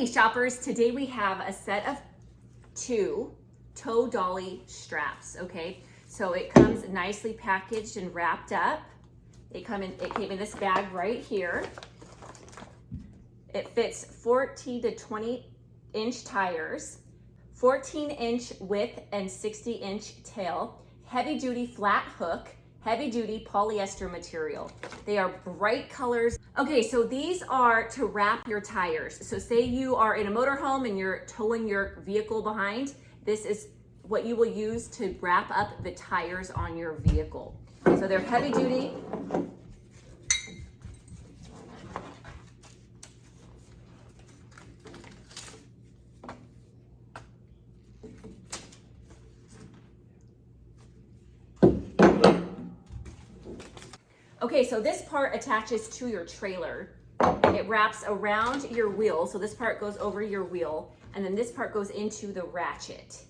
Okay, shoppers, today we have a set of 2 tow dolly straps, okay? So it comes nicely packaged and wrapped up. It came in this bag right here. It fits 14 to 20 inch tires, 14-inch width and 60-inch tail, heavy duty flat hook, heavy duty polyester material. They are bright colors. Okay, so these are to wrap your tires. So say you are in a motorhome and you're towing your vehicle behind, this is what you will use to wrap up the tires on your vehicle. So they're heavy duty. Okay, so this part attaches to your trailer. It wraps around your wheel. So this part goes over your wheel, and then this part goes into the ratchet.